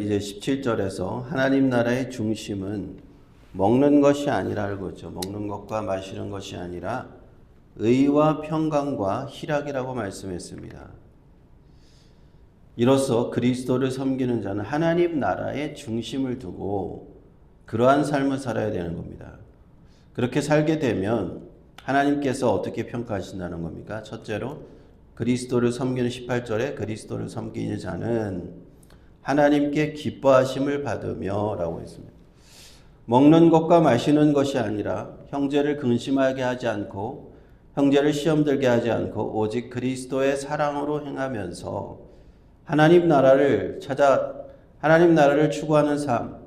이제 17절에서 하나님 나라의 중심은 먹는 것이 아니라고 그러죠. 먹는 것과 마시는 것이 아니라 의와 평강과 희락이라고 말씀했습니다. 이로써 그리스도를 섬기는 자는 하나님 나라의 중심을 두고 그러한 삶을 살아야 되는 겁니다. 그렇게 살게 되면 하나님께서 어떻게 평가하신다는 겁니까? 첫째로 그리스도를 섬기는 18절에 그리스도를 섬기는 자는 하나님께 기뻐하심을 받으며 라고 했습니다. 먹는 것과 마시는 것이 아니라 형제를 근심하게 하지 않고 형제를 시험 들게 하지 않고 오직 그리스도의 사랑으로 행하면서 하나님 나라를 추구하는 삶,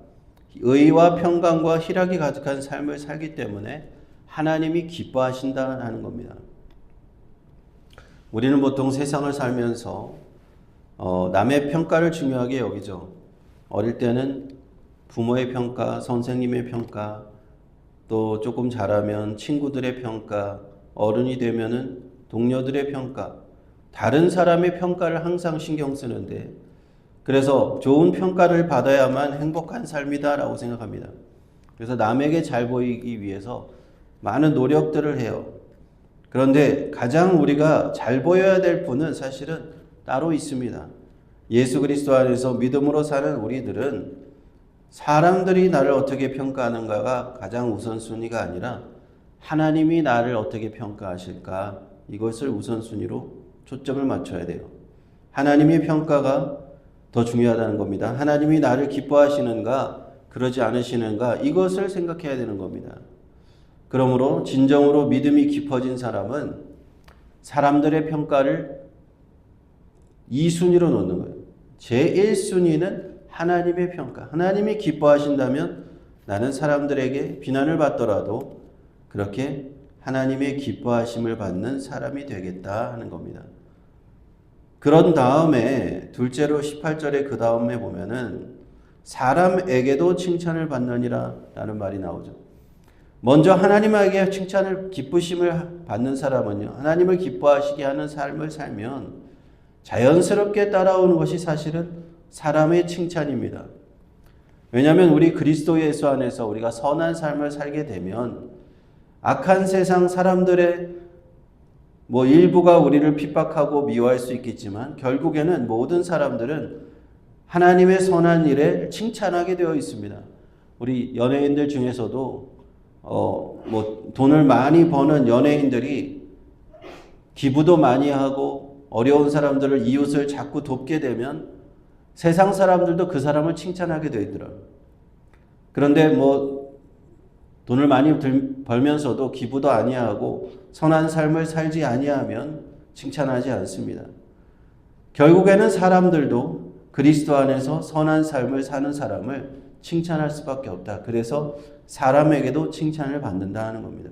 의와 평강과 희락이 가득한 삶을 살기 때문에 하나님이 기뻐하신다는 겁니다. 우리는 보통 세상을 살면서 남의 평가를 중요하게 여기죠. 어릴 때는 부모의 평가, 선생님의 평가, 또 조금 자라면 친구들의 평가, 어른이 되면은 동료들의 평가, 다른 사람의 평가를 항상 신경 쓰는데, 그래서 좋은 평가를 받아야만 행복한 삶이다라고 생각합니다. 그래서 남에게 잘 보이기 위해서 많은 노력들을 해요. 그런데 가장 우리가 잘 보여야 될 분은 사실은 따로 있습니다. 예수 그리스도 안에서 믿음으로 사는 우리들은 사람들이 나를 어떻게 평가하는가가 가장 우선순위가 아니라 하나님이 나를 어떻게 평가하실까, 이것을 우선순위로 초점을 맞춰야 돼요. 하나님의 평가가 더 중요하다는 겁니다. 하나님이 나를 기뻐하시는가 그러지 않으시는가, 이것을 생각해야 되는 겁니다. 그러므로 진정으로 믿음이 깊어진 사람은 사람들의 평가를 2순위로 놓는 거예요. 제1순위는 하나님의 평가. 하나님이 기뻐하신다면 나는 사람들에게 비난을 받더라도 그렇게 하나님의 기뻐하심을 받는 사람이 되겠다 하는 겁니다. 그런 다음에 둘째로 18절에 그 다음에 보면은 사람에게도 칭찬을 받느니라 라는 말이 나오죠. 먼저 하나님에게 칭찬을, 기쁘심을 받는 사람은요, 하나님을 기뻐하시게 하는 삶을 살면 자연스럽게 따라오는 것이 사실은 사람의 칭찬입니다. 왜냐하면 우리 그리스도 예수 안에서 우리가 선한 삶을 살게 되면 악한 세상 사람들의 일부가 우리를 핍박하고 미워할 수 있겠지만 결국에는 모든 사람들은 하나님의 선한 일에 칭찬하게 되어 있습니다. 우리 연예인들 중에서도 돈을 많이 버는 연예인들이 기부도 많이 하고 어려운 사람들을, 이웃을 자꾸 돕게 되면 세상 사람들도 그 사람을 칭찬하게 되더라고요. 그런데 돈을 많이 벌면서도 기부도 아니하고 선한 삶을 살지 아니하면 칭찬하지 않습니다. 결국에는 사람들도 그리스도 안에서 선한 삶을 사는 사람을 칭찬할 수밖에 없다. 그래서 사람에게도 칭찬을 받는다 하는 겁니다.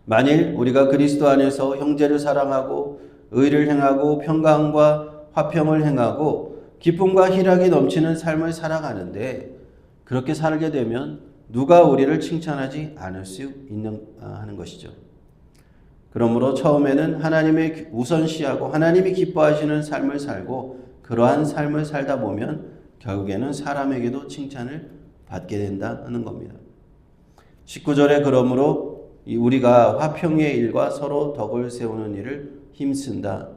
만일 우리가 그리스도 안에서 형제를 사랑하고 의를 행하고 평강과 화평을 행하고 기쁨과 희락이 넘치는 삶을 살아가는데, 그렇게 살게 되면 누가 우리를 칭찬하지 않을 수 있는 하는 것이죠. 그러므로 처음에는 하나님의 우선시하고 하나님이 기뻐하시는 삶을 살고 그러한 삶을 살다 보면 결국에는 사람에게도 칭찬을 받게 된다 하는 겁니다. 19절에 그러므로 우리가 화평의 일과 서로 덕을 세우는 일을 힘쓴다.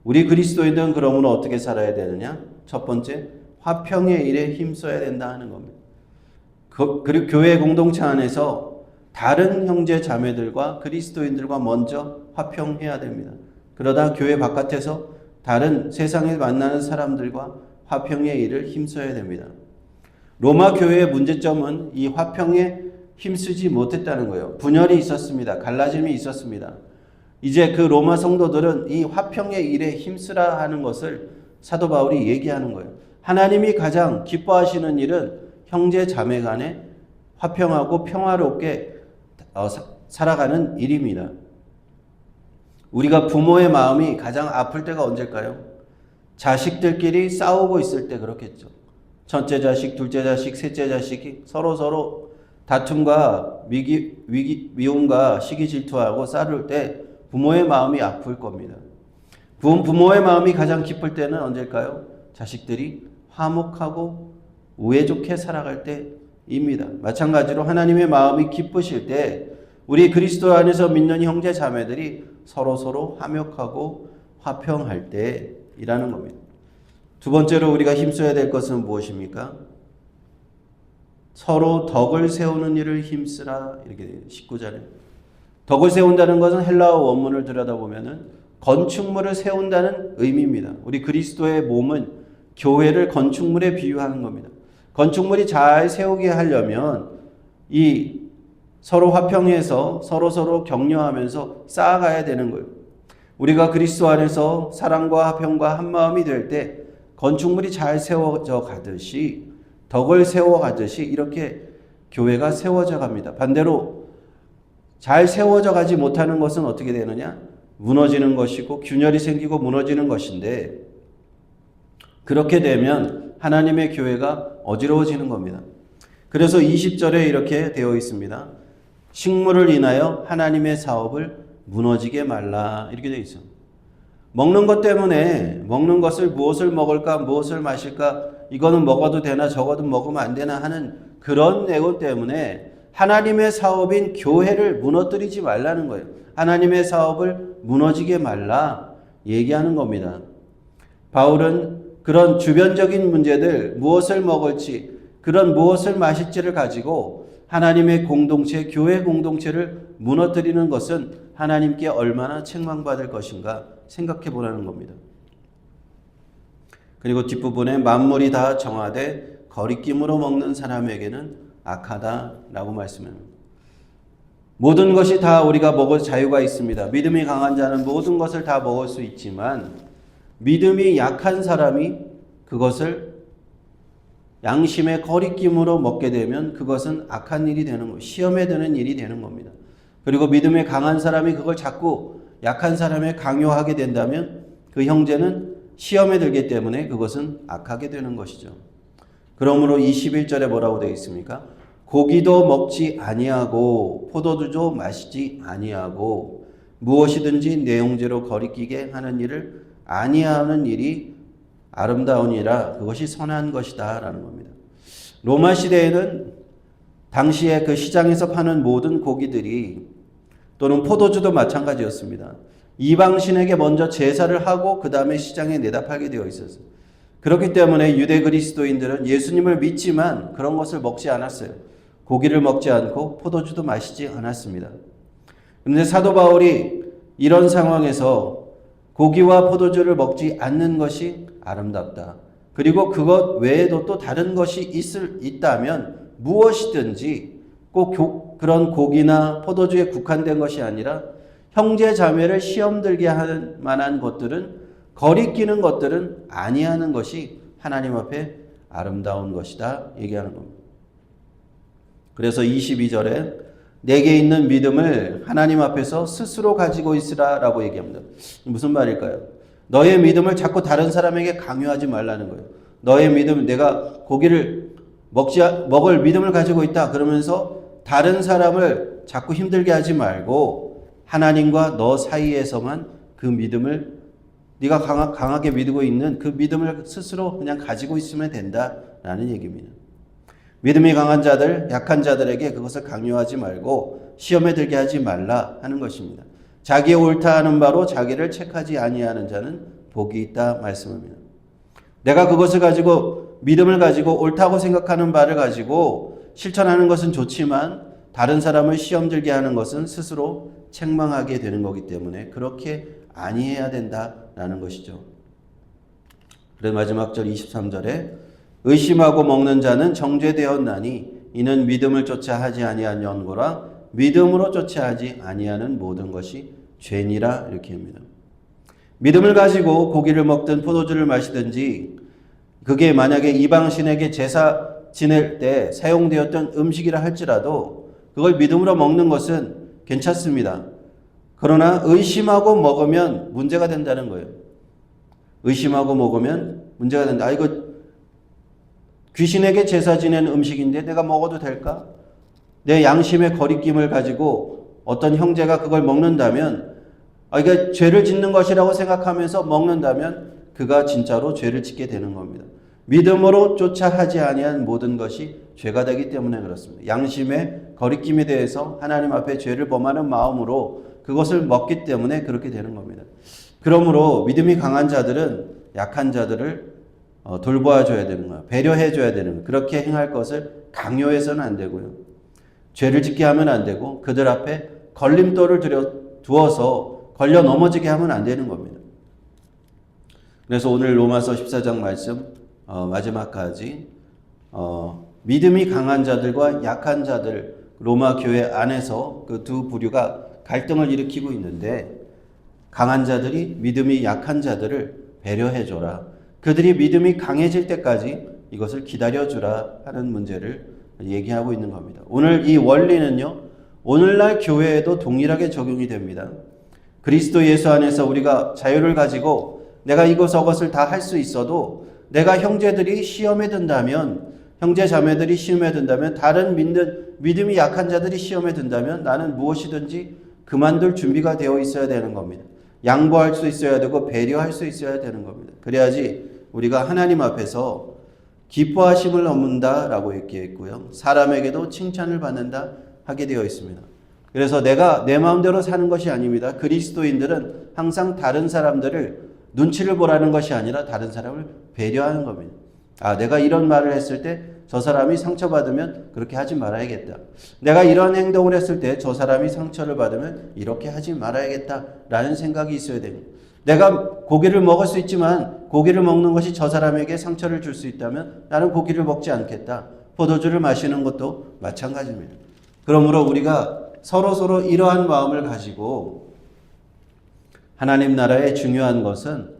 우리 그리스도인들은 그러므로 어떻게 살아야 되느냐? 첫 번째, 화평의 일에 힘써야 된다 하는 겁니다. 그리고 교회 공동체 안에서 다른 형제 자매들과 그리스도인들과 먼저 화평해야 됩니다. 그러다 교회 바깥에서 다른 세상에 만나는 사람들과 화평의 일을 힘써야 됩니다. 로마 교회의 문제점은 이 화평에 힘쓰지 못했다는 거예요. 분열이 있었습니다. 갈라짐이 있었습니다. 이제 그 로마 성도들은 이 화평의 일에 힘쓰라 하는 것을 사도 바울이 얘기하는 거예요. 하나님이 가장 기뻐하시는 일은 형제 자매 간에 화평하고 평화롭게 살아가는 일입니다. 우리가 부모의 마음이 가장 아플 때가 언제일까요? 자식들끼리 싸우고 있을 때 그렇겠죠. 첫째 자식, 둘째 자식, 셋째 자식이 서로 다툼과 미움과 시기 질투하고 싸울 때 부모의 마음이 아플 겁니다. 부모의 마음이 가장 기쁠 때는 언제일까요? 자식들이 화목하고 우애 좋게 살아갈 때입니다. 마찬가지로 하나님의 마음이 기쁘실 때 우리 그리스도 안에서 믿는 형제 자매들이 서로 화목하고 화평할 때이라는 겁니다. 두 번째로 우리가 힘써야 될 것은 무엇입니까? 서로 덕을 세우는 일을 힘쓰라 이렇게 돼요. 19절에. 덕을 세운다는 것은 헬라어 원문을 들여다보면은 건축물을 세운다는 의미입니다. 우리 그리스도의 몸은 교회를 건축물에 비유하는 겁니다. 건축물이 잘 세우게 하려면 이 서로 화평해서 서로 격려하면서 쌓아가야 되는 거예요. 우리가 그리스도 안에서 사랑과 화평과 한마음이 될 때 건축물이 잘 세워져 가듯이 덕을 세워가듯이 이렇게 교회가 세워져 갑니다. 반대로 잘 세워져 가지 못하는 것은 어떻게 되느냐? 무너지는 것이고 균열이 생기고 무너지는 것인데 그렇게 되면 하나님의 교회가 어지러워지는 겁니다. 그래서 20절에 이렇게 되어 있습니다. 식물을 인하여 하나님의 사업을 무너지게 말라 이렇게 되어 있어요. 먹는 것 때문에 먹는 것을 무엇을 먹을까 무엇을 마실까 이거는 먹어도 되나 저거도 먹으면 안 되나 하는 그런 내용 때문에 하나님의 사업인 교회를 무너뜨리지 말라는 거예요. 하나님의 사업을 무너지게 말라 얘기하는 겁니다. 바울은 그런 주변적인 문제들 무엇을 먹을지 그런 무엇을 마실지를 가지고 하나님의 공동체 교회 공동체를 무너뜨리는 것은 하나님께 얼마나 책망받을 것인가 생각해 보라는 겁니다. 그리고 뒷부분에 만물이 다 정하되 거리낌으로 먹는 사람에게는 악하다라고 말씀합니다. 모든 것이 다 우리가 먹을 자유가 있습니다. 믿음이 강한 자는 모든 것을 다 먹을 수 있지만 믿음이 약한 사람이 그것을 양심의 거리낌으로 먹게 되면 그것은 악한 일이 되는 거예요. 시험에 드는 일이 되는 겁니다. 그리고 믿음이 강한 사람이 그걸 자꾸 약한 사람에 강요하게 된다면 그 형제는 시험에 들기 때문에 그것은 악하게 되는 것이죠. 그러므로 21절에 뭐라고 되어 있습니까? 고기도 먹지 아니하고 포도주도 마시지 아니하고 무엇이든지 내 형제로 거리끼게 하는 일을 아니하는 일이 아름다우니라 그것이 선한 것이다 라는 겁니다. 로마 시대에는 당시에 그 시장에서 파는 모든 고기들이 또는 포도주도 마찬가지였습니다. 이방신에게 먼저 제사를 하고 그 다음에 시장에 내다 팔게 되어 있었어요. 그렇기 때문에 유대 그리스도인들은 예수님을 믿지만 그런 것을 먹지 않았어요. 고기를 먹지 않고 포도주도 마시지 않았습니다. 그런데 사도 바울이 이런 상황에서 고기와 포도주를 먹지 않는 것이 아름답다. 그리고 그것 외에도 또 다른 것이 있다면 무엇이든지 꼭 그런 고기나 포도주에 국한된 것이 아니라 형제 자매를 시험 들게 하는 만한 것들은 거리끼는 것들은 아니하는 것이 하나님 앞에 아름다운 것이다 얘기하는 겁니다. 그래서 22절에 내게 있는 믿음을 하나님 앞에서 스스로 가지고 있으라 라고 얘기합니다. 무슨 말일까요? 너의 믿음을 자꾸 다른 사람에게 강요하지 말라는 거예요. 너의 믿음, 내가 고기를 먹을 믿음을 가지고 있다 그러면서 다른 사람을 자꾸 힘들게 하지 말고 하나님과 너 사이에서만 그 믿음을 네가 강하게 믿고 있는 그 믿음을 스스로 그냥 가지고 있으면 된다라는 얘기입니다. 믿음이 강한 자들, 약한 자들에게 그것을 강요하지 말고 시험에 들게 하지 말라 하는 것입니다. 자기의 옳다 하는 바로 자기를 책하지 아니하는 자는 복이 있다 말씀합니다. 내가 그것을 가지고 믿음을 가지고 옳다고 생각하는 바를 가지고 실천하는 것은 좋지만 다른 사람을 시험 들게 하는 것은 스스로 책망하게 되는 거기 때문에 그렇게 아니해야 된다라는 것이죠. 그래서 마지막 절 23절에 의심하고 먹는 자는 정죄되었나니 이는 믿음을 쫓아 하지 아니한 연고라 믿음으로 쫓아 하지 아니하는 모든 것이 죄니라 이렇게 합니다. 믿음을 가지고 고기를 먹든 포도주를 마시든지 그게 만약에 이방신에게 제사 지낼 때 사용되었던 음식이라 할지라도 그걸 믿음으로 먹는 것은 괜찮습니다. 그러나 의심하고 먹으면 문제가 된다는 거예요. 의심하고 먹으면 문제가 된다. 이거 귀신에게 제사 지낸 음식인데 내가 먹어도 될까? 내 양심의 거리낌을 가지고 어떤 형제가 그걸 먹는다면 이게 죄를 짓는 것이라고 생각하면서 먹는다면 그가 진짜로 죄를 짓게 되는 겁니다. 믿음으로 쫓아 하지 아니한 모든 것이 죄가 되기 때문에 그렇습니다. 양심의 거리낌에 대해서 하나님 앞에 죄를 범하는 마음으로 그것을 먹기 때문에 그렇게 되는 겁니다. 그러므로 믿음이 강한 자들은 약한 자들을 돌보아줘야 되는 거예요. 배려해줘야 되는 거예요. 그렇게 행할 것을 강요해서는 안 되고요. 죄를 짓게 하면 안 되고 그들 앞에 걸림돌을 두어서 걸려 넘어지게 하면 안 되는 겁니다. 그래서 오늘 로마서 14장 말씀 마지막까지 믿음이 강한 자들과 약한 자들, 로마 교회 안에서 그 두 부류가 갈등을 일으키고 있는데, 강한 자들이 믿음이 약한 자들을 배려해줘라, 그들이 믿음이 강해질 때까지 이것을 기다려주라 하는 문제를 얘기하고 있는 겁니다. 오늘 이 원리는요, 오늘날 교회에도 동일하게 적용이 됩니다. 그리스도 예수 안에서 우리가 자유를 가지고 내가 이것저것을 다 할 수 있어도 내가 형제들이 시험에 든다면, 형제 자매들이 시험에 든다면, 다른 믿음이 약한 자들이 시험에 든다면 나는 무엇이든지 그만둘 준비가 되어 있어야 되는 겁니다. 양보할 수 있어야 되고 배려할 수 있어야 되는 겁니다. 그래야지 우리가 하나님 앞에서 기뻐하심을 얻는다라고 얘기했고요. 사람에게도 칭찬을 받는다 하게 되어 있습니다. 그래서 내가 내 마음대로 사는 것이 아닙니다. 그리스도인들은 항상 다른 사람들을 눈치를 보라는 것이 아니라 다른 사람을 배려하는 겁니다. 내가 이런 말을 했을 때 저 사람이 상처받으면 그렇게 하지 말아야겠다. 내가 이런 행동을 했을 때 저 사람이 상처를 받으면 이렇게 하지 말아야겠다라는 생각이 있어야 됩니다. 내가 고기를 먹을 수 있지만 고기를 먹는 것이 저 사람에게 상처를 줄 수 있다면 나는 고기를 먹지 않겠다. 포도주를 마시는 것도 마찬가지입니다. 그러므로 우리가 서로 이러한 마음을 가지고, 하나님 나라의 중요한 것은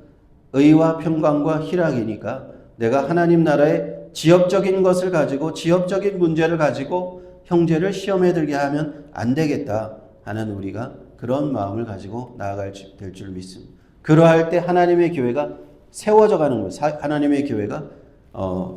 의와 평강과 희락이니까 내가 하나님 나라의 지역적인 것을 가지고, 지역적인 문제를 가지고 형제를 시험에 들게 하면 안 되겠다 하는 우리가 그런 마음을 가지고 나아갈 될 줄 믿습니다. 그러할 때 하나님의 교회가 세워져 가는 거예요. 하나님의 교회가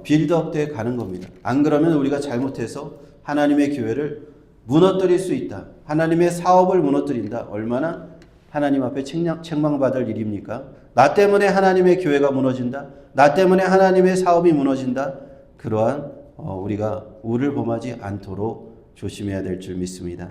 빌드업돼 가는 겁니다. 안 그러면 우리가 잘못해서 하나님의 교회를 무너뜨릴 수 있다. 하나님의 사업을 무너뜨린다. 얼마나 하나님 앞에 책망받을 일입니까? 나 때문에 하나님의 교회가 무너진다. 나 때문에 하나님의 사업이 무너진다. 그러한 우리가 우를 범하지 않도록 조심해야 될 줄 믿습니다.